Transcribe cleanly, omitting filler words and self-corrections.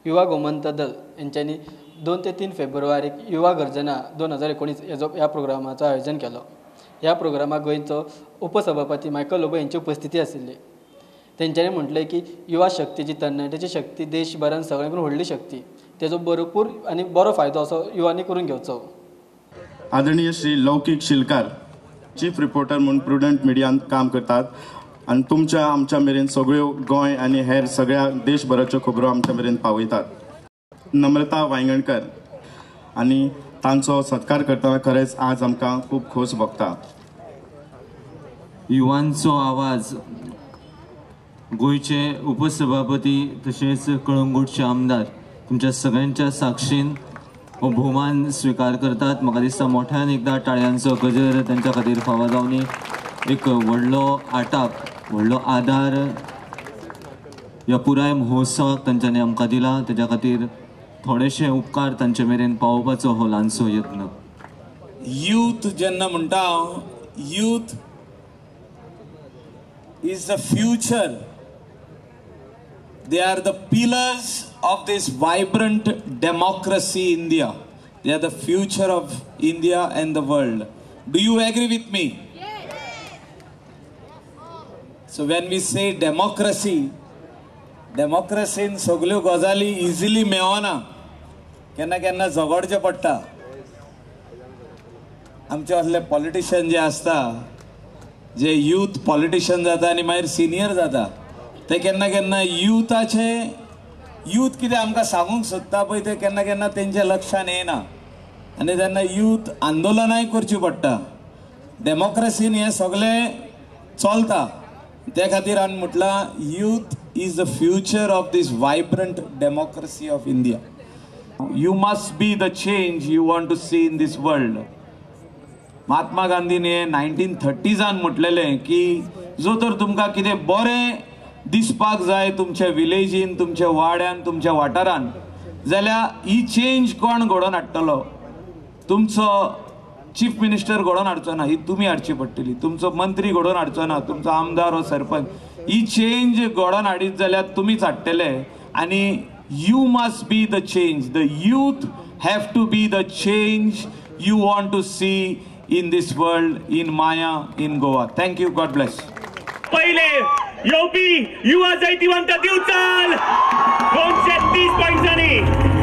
युवा गोमंतक दल यांच्यानी 2 ते 3 फेब्रुवारीक युवा गर्जना 2019 ह्या प्रोग्रामाचं आयोजन केलं। ह्या प्रोग्रामाक गोंयचो उपसभापती मायकल लोबो यांची उपस्थिती आशिल्ली। तेंच्यांनी म्हटलें की युवा शक्ती जी तरणाट्याची शक्ती देशभरान सगळ्यांकून व्हडली शक्ती, तेजो भरपूर आनी बरो फायदो असो युवांनी करून घेवचो। आदरणीय श्री लौकिक शिलकार चीफ रिपोर्टर म्हणून प्रुडंट मिडियान काम करतात आणि तुमच्या आमच्या मेरेन सगळ्यो गोंय आणि हेर सगळ्या देशभराच्यो खबरो आमच्या मेरेन पावयतात। नम्रता वांयगणकर आणि तांचो सत्कार करतना खरेंच आज आमकां खूब खोस भोगता। युवांचो आवाज गोंयचे उपसभापती तशेंच कळंगूटचे आमदार तुमच्या सगळ्यांच्या साक्षीन हो भोवमान स्वीकार करतात। म्हाका दिसता मोठ्यान एकदा टाळयांचो गजर तांच्या खातीर फावो जावनी। एक व्हडलो आटाप व्हडलो आदार ह्या पुराय महोत्सवाक तांच्यांनी आमकां दिला, तेज्या खातीर थोडेशे उपकार तांचे मेरेन पावोवपाचो हो ल्हानसो यत्न। यूथ जेन्ना म्हणटा youth is the future, they are the pillars of this vibrant democracy India. They are the future of India and the world. Do you agree with me? So when we say democracy in सगळ्यो गजाली easily मेळना, केन्ना केन्ना झगडचें पडटा। आमचे असले politician जे आसता, जे यूथ पॉलिटिशियन जाता आनी मागीर सिनियर जाता, ते केन्ना केन्ना यूथ कितें आमकां सांगूंक सोदता पळय ते केन्ना केन्ना तेंच्या लक्षान येना आनी तेन्ना यूथ आंदोलनाय करची पडटा। डेमोक्रेसीन हें सगळें चलता, त्या खातीर हांवें म्हटलां youth is the future of this vibrant democracy of India. You must be the change you want to see in this world. Mahatma गांधीने 1930s म्हटलेलें की जो तर तुमकां कितें बरें दिसपाक जाय तुमच्या विलेजीन, तुमच्या वाड्यान, तुमच्या वाठारान, जाल्यार ही चेंज कोण घडोवन हाडटलो? तुमचो चीफ मिनिस्टर घडोवन हाडचो ना, ही तुमी हाडची पडटली। तुमचो मंत्री घडोवन हाडचो ना, तुमचो आमदार वा सरपंच। ही चेंज घडोवन हाडीत जाल्यार तुमीच हाडटले आनी you must be the change. The youth have to be the change you want to see in this world, in माया, in Goa. Thank you, God bless. पहिले येवपी युवा जैतिवंत दिवचाल 230 पॉइंट्सांनी